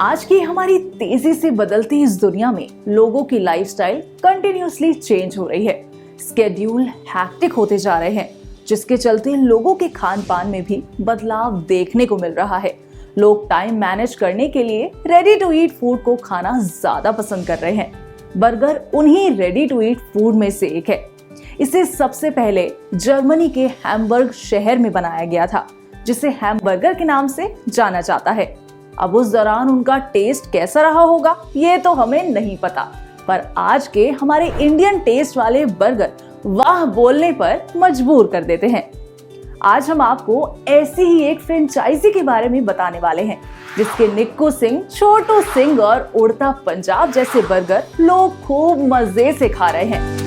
आज की हमारी तेजी से बदलती इस दुनिया में लोगों की लाइफस्टाइल कंटिन्यूअसली चेंज हो रही है। स्केड्यूल हैक्टिक होते जा रहे हैं, जिसके चलते लोगों के खान पान में भी बदलाव देखने को मिल रहा है। लोग टाइम मैनेज करने के लिए रेडी टू ईट फूड को खाना ज्यादा पसंद कर रहे हैं। बर्गर उन्हीं रेडी टू ईट फूड में से एक है। इसे सबसे पहले जर्मनी के हैम्बर्ग शहर में बनाया गया था, जिसे हैमबर्गर के नाम से जाना जाता है। अब उस दौरान उनका टेस्ट कैसा रहा होगा ये तो हमें नहीं पता, पर आज के हमारे इंडियन टेस्ट वाले बर्गर वाह बोलने पर मजबूर कर देते हैं। आज हम आपको ऐसी ही एक फ्रेंचाइजी के बारे में बताने वाले हैं, जिसके निक्कू सिंह, छोटू सिंह और उड़ता पंजाब जैसे बर्गर लोग खूब मजे से खा रहे हैं।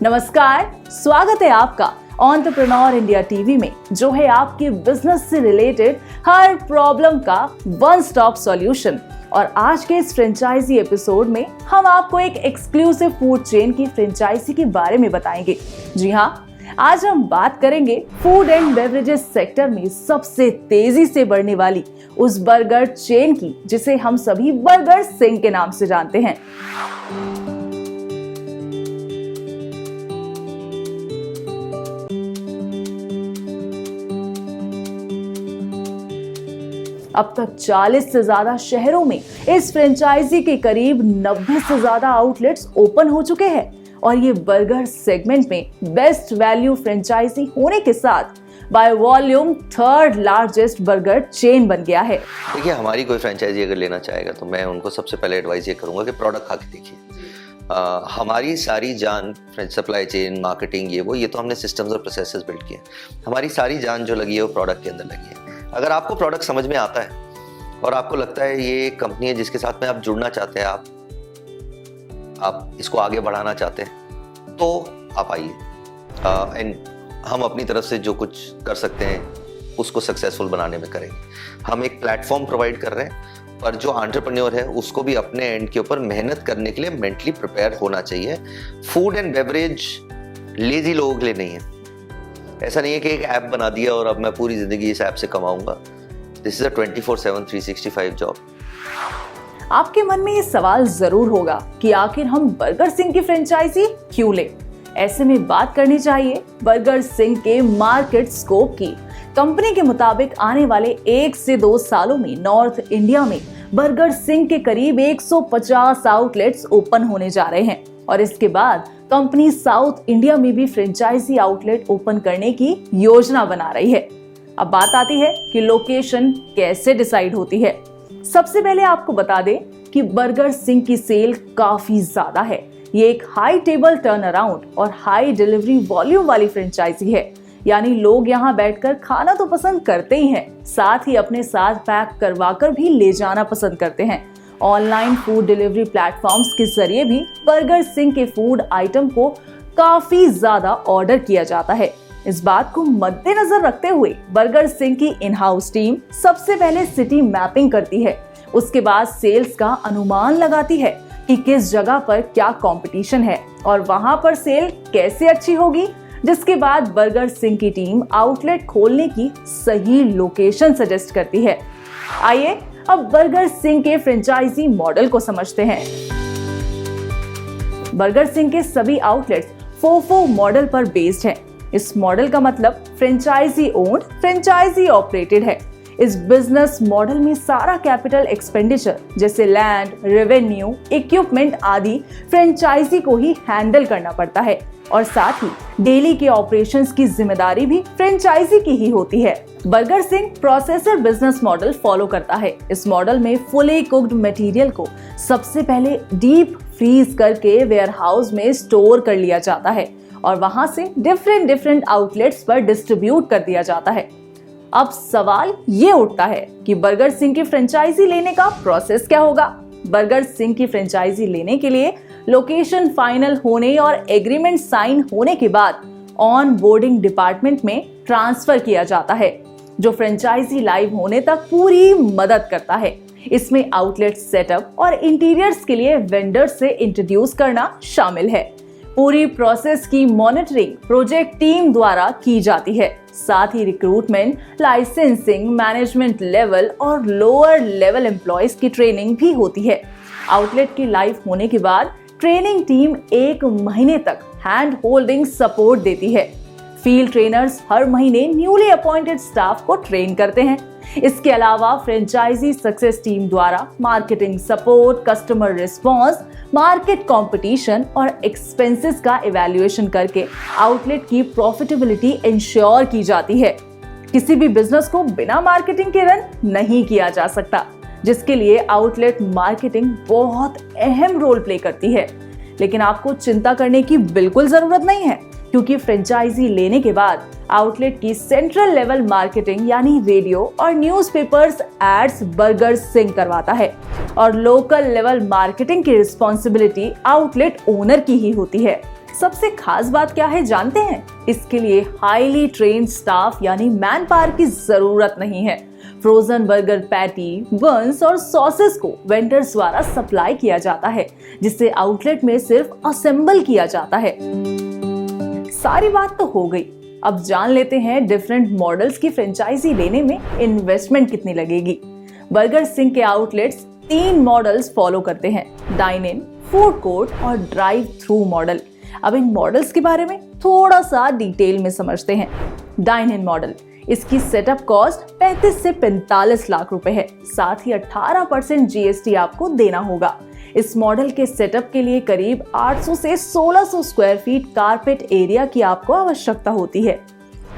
नमस्कार, स्वागत है आपका एंटरप्रेन्योर इंडिया टीवी में, जो है आपके बिजनेस से रिलेटेड हर प्रॉब्लम का वन स्टॉप सॉल्यूशन। और आज के इस फ्रेंचाइजी एपिसोड में हम आपको एक एक्सक्लूसिव फूड चेन की फ्रेंचाइजी के बारे में बताएंगे। जी हाँ, आज हम बात करेंगे फूड एंड बेवरेजेस सेक्टर में सबसे तेजी से बढ़ने वाली उस बर्गर चेन की, जिसे हम सभी बर्गर सिंह के नाम से जानते हैं। अब तक 40 से ज्यादा शहरों में इस फ्रेंचाइजी के करीब 90 से ज्यादा आउटलेट्स ओपन हो चुके हैं और ये बर्गर सेगमेंट में बेस्ट वैल्यू फ्रेंचाइजी होने के साथ by volume third largest burger chain बन गया है। देखिए, हमारी कोई फ्रेंचाइजी अगर लेना चाहेगा तो मैं उनको सबसे पहले एडवाइस ये करूंगा कि प्रोडक्ट खा के देखिए। हमारी सारी जान सप्लाई चेन, मार्केटिंग, ये तो हमने सिस्टम्स और प्रोसेसेस बिल्ड किए। हमारी सारी जान जो लगी है वो प्रोडक्ट के अंदर लगी है। अगर आपको प्रोडक्ट समझ में आता है और आपको लगता है ये कंपनी है जिसके साथ में आप जुड़ना चाहते हैं, आप इसको आगे बढ़ाना चाहते हैं, तो आप आइए एंड हम अपनी तरफ से जो कुछ कर सकते हैं उसको सक्सेसफुल बनाने में करेंगे। हम एक प्लेटफॉर्म प्रोवाइड कर रहे हैं, पर जो एंटरप्रेन्योर है उसको भी अपने एंड के ऊपर मेहनत करने के लिए मेंटली प्रिपेयर होना चाहिए। फूड एंड बेवरेज लेजी लोगों के लिए नहीं है। ऐसा नहीं है कि एक ऐप बना दिया और अब मैं पूरी जिंदगी इस ऐप से कमाऊंगा। This is a 24/7 365 job. आपके मन में ये सवाल जरूर होगा कि आखिर हम बर्गर सिंह की फ्रेंचाइजी क्यों लें? ऐसे में बात करनी चाहिए बर्गर सिंह के मार्केट स्कोप की। कंपनी के मुताबिक आने वाले 1 से 2 सालों में नॉर्थ इंडिया में बर्गर सिंह के करीब 150 आउटलेट्स ओपन होने जा रहे हैं और इसके बाद कंपनी साउथ इंडिया में भी फ्रेंचाइजी आउटलेट ओपन करने की योजना बना रही है। अब बात आती है कि लोकेशन कैसे डिसाइड होती है। सबसे पहले आपको बता दें कि बर्गर सिंह की सेल काफी ज्यादा है। ये एक हाई टेबल टर्न अराउंड और हाई डिलीवरी वॉल्यूम वाली फ्रेंचाइजी है, यानी लोग यहाँ बैठकर खाना तो पसंद करते ही हैं, साथ ही अपने साथ पैक करवाकर भी ले जाना पसंद करते हैं। ऑनलाइन फूड डिलीवरी प्लेटफॉर्म्स के जरिए भी बर्गर सिंह के फूड आइटम को काफी ज्यादा ऑर्डर किया जाता है। इस बात को मद्देनजर रखते हुए बर्गर सिंह की इन हाउस टीम सबसे पहले सिटी मैपिंग करती है। उसके बाद सेल्स का अनुमान लगाती है कि किस जगह पर क्या कंपटीशन है और वहां पर सेल कैसे अच्छी होगी, जिसके बाद बर्गर सिंह की टीम आउटलेट खोलने की सही लोकेशन सजेस्ट करती है। आइए अब बर्गर सिंह के फ्रेंचाइजी मॉडल को समझते हैं। बर्गर सिंह के सभी आउटलेट्स फोफो मॉडल पर बेस्ड हैं। इस मॉडल का मतलब फ्रेंचाइजी ओन्ड, फ्रेंचाइजी ऑपरेटेड है। इस बिजनेस मॉडल में सारा कैपिटल एक्सपेंडिचर जैसे लैंड, रेवेन्यू, इक्विपमेंट आदि फ्रेंचाइजी को ही हैंडल करना पड़ता है और साथ ही डेली के ऑपरेशंस की जिम्मेदारी भी फ्रेंचाइजी की ही होती है। Burger Singh processor business model follow करता है। इस मॉडल में फुली कुक्ड मटेरियल को सबसे पहले डीप फ्रीज करके वेयर हाउस में स्टोर कर लिया जाता है और वहां से डिफरेंट आउटलेट्स पर डिस्ट्रीब्यूट कर दिया जाता है। अब सवाल ये उठता है कि बर्गर सिंह की फ्रेंचाइजी लेने का प्रोसेस क्या होगा। बर्गर सिंह की फ्रेंचाइजी लेने के लिए लोकेशन फाइनल होने और एग्रीमेंट साइन होने के बाद ऑन बोर्डिंग डिपार्टमेंट में ट्रांसफर किया जाता है। जो फ्रेंचाइजी लाइव होने तक पूरी मदद करता है। इसमें आउटलेट सेटअप और इंटीरियर्स के लिए वेंडर से इंट्रोड्यूस करना शामिल है। पूरी प्रोसेस की मॉनिटरिंग प्रोजेक्ट टीम द्वारा की जाती है। साथ ही रिक्रूटमेंट, लाइसेंसिंग, मैनेजमेंट लेवल और लोअर लेवल एम्प्लॉयज की ट्रेनिंग भी होती है। आउटलेट के लाइव होने के बाद ट्रेनिंग टीम 1 महीने तक हैंड होल्डिंग सपोर्ट देती है। फील्ड ट्रेनर्स हर महीने न्यूली अपॉइंटेड स्टाफ को ट्रेन करते हैं। इसके अलावा फ्रेंचाइजी सक्सेस टीम द्वारा marketing support, customer response, market competition और एक्सपेंसेस का इवैल्यूएशन करके आउटलेट की प्रॉफिटेबिलिटी इंश्योर की जाती है। किसी भी बिजनेस को बिना मार्केटिंग के रन नहीं किया जा सकता, जिसके लिए आउटलेट मार्केटिंग बहुत अहम रोल प्ले करती है। लेकिन आपको चिंता करने की बिल्कुल जरूरत नहीं है, क्योंकि फ्रेंचाइजी लेने के बाद आउटलेट की सेंट्रल लेवल मार्केटिंग यानी रेडियो और न्यूज़पेपर्स एड्स बर्गर सिंह करवाता है और लोकल लेवल मार्केटिंग की रिस्पॉन्सिबिलिटी आउटलेट ओनर की ही होती है। सबसे खास बात क्या है जानते हैं? इसके लिए हाईली ट्रेन्ड स्टाफ यानी मैन पावर की जरूरत नहीं है। फ्रोजन बर्गर पैटी, बन्स और सॉसेस को वेंडर्स द्वारा सप्लाई किया जाता है, जिसे आउटलेट में सिर्फ असेंबल किया जाता है। सारी बात तो हो गई, अब जान लेते हैं डिफरेंट मॉडल्स की फ्रेंचाइजी लेने में इन्वेस्टमेंट कितनी लगेगी। बर्गर सिंह के आउटलेट्स 3 मॉडल्स फॉलो करते हैं: डाइन इन, फूड कोर्ट और ड्राइव थ्रू मॉडल। अब इन मॉडल्स के बारे में थोड़ा सा डिटेल में समझते हैं। डाइन इन मॉडल, इसकी सेटअप कॉस्ट 35 से 45 लाख रुपए है। साथ ही 18% जीएसटी आपको देना होगा। इस मॉडल के सेटअप के लिए करीब 800 से 1600 स्क्वायर फीट कारपेट एरिया की आपको आवश्यकता होती है।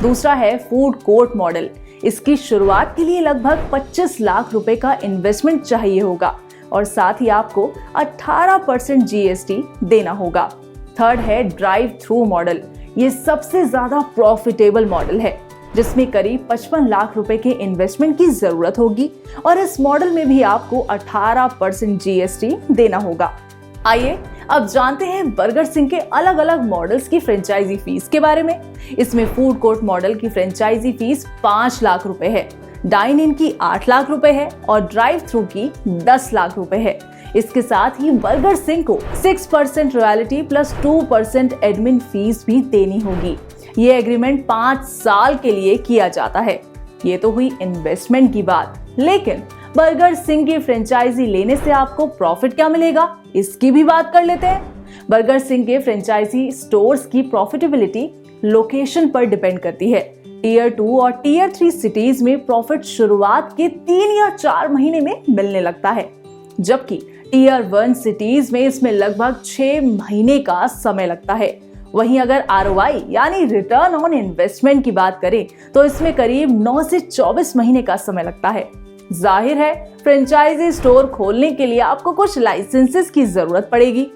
दूसरा है फूड कोर्ट मॉडल। इसकी शुरुआत के लिए लगभग 25 लाख रुपए का इन्वेस्टमेंट चाहिए होगा और साथ ही आपको 18% जीएसटी देना होगा। थर्ड है ड्राइव थ्रू मॉडल। ये सबसे ज्यादा प्रॉफिटेबल मॉडल है, जिसमें करीब 55 लाख रुपए के इन्वेस्टमेंट की जरूरत होगी और इस मॉडल में भी आपको 18% जीएसटी देना होगा। आइए अब जानते हैं बर्गर सिंह के अलग अलग मॉडल्स की फ्रेंचाइजी फीस के बारे में। इसमें फूड कोर्ट मॉडल की फ्रेंचाइजी फीस 5 लाख रुपए है, डाइन इन की 8 लाख रुपए है और ड्राइव थ्रू की 10 लाख रुपए है। इसके साथ ही बर्गर सिंह को 6% रॉयल्टी प्लस 2% एडमिन फीस भी देनी होगी। ये एग्रीमेंट 5 साल के लिए किया जाता है। ये तो हुई इन्वेस्टमेंट की बात, लेकिन बर्गर सिंह की फ्रेंचाइजी लेने से आपको प्रॉफिट क्या मिलेगा, इसकी भी बात कर लेते हैं। बर्गर सिंह के फ्रेंचाइजी स्टोर्स की प्रॉफिटेबिलिटी लोकेशन पर डिपेंड करती है। टियर 2 और टियर 3 सिटीज में प्रॉफिट शुरुआत के 3 या 4 महीने में मिलने लगता है, जबकि टियर 1 सिटीज में इसमें लगभग 6 महीने का समय लगता है। वहीं अगर ROI यानी रिटर्न ऑन इन्वेस्टमेंट की बात करें तो इसमें करीब 9 से 24 महीने का समय लगता है। जाहिर है फ्रेंचाइजी स्टोर खोलने के लिए आपको कुछ लाइसेंसेस की जरूरत पड़ेगी।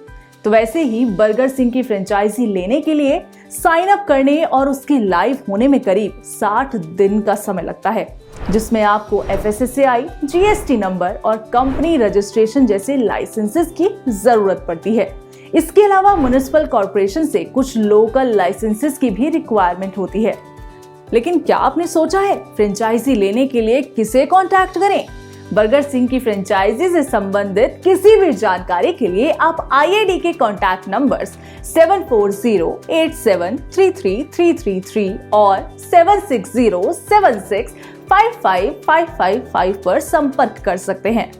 तो वैसे ही बर्गर सिंह की फ्रेंचाइजी लेने के लिए साइन अप करने और उसके लाइव होने में करीब 60 दिन का समय लगता है, जिसमें आपको FSSAI, GST नंबर और कंपनी रजिस्ट्रेशन जैसे लाइसेंसेस की जरूरत पड़ती है। इसके अलावा म्युनिसिपल कॉर्पोरेशन से कुछ लोकल लाइसेंसेस की भी रिक्वायरमेंट होती है। लेकिन क्या आपने सोचा है फ्रेंचाइजी लेने के लिए किसे कांटेक्ट करें? बर्गर सिंह की फ्रेंचाइजी से संबंधित किसी भी जानकारी के लिए आप IID के कॉन्टैक्ट नंबर्स 7408733333 और 7607655555 पर संपर्क कर सकते हैं।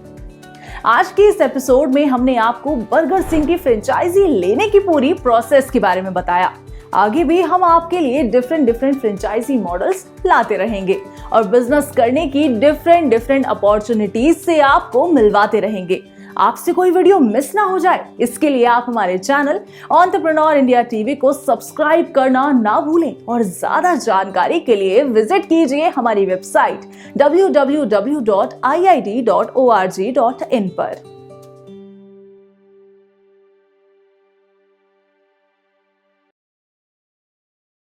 आज की इस एपिसोड में हमने आपको बर्गर सिंह की फ्रेंचाइजी लेने की पूरी प्रोसेस के बारे में बताया। आगे भी हम आपके लिए डिफरेंट फ्रेंचाइजी मॉडल्स लाते रहेंगे और बिजनेस करने की डिफरेंट अपॉर्चुनिटीज से आपको मिलवाते रहेंगे। आपसे कोई वीडियो मिस ना हो जाए, इसके लिए आप हमारे चैनल एंटरप्रेन्योर इंडिया टीवी को सब्सक्राइब करना ना भूलें और ज्यादा जानकारी के लिए विजिट कीजिए हमारी वेबसाइट www.iid.org.in पर।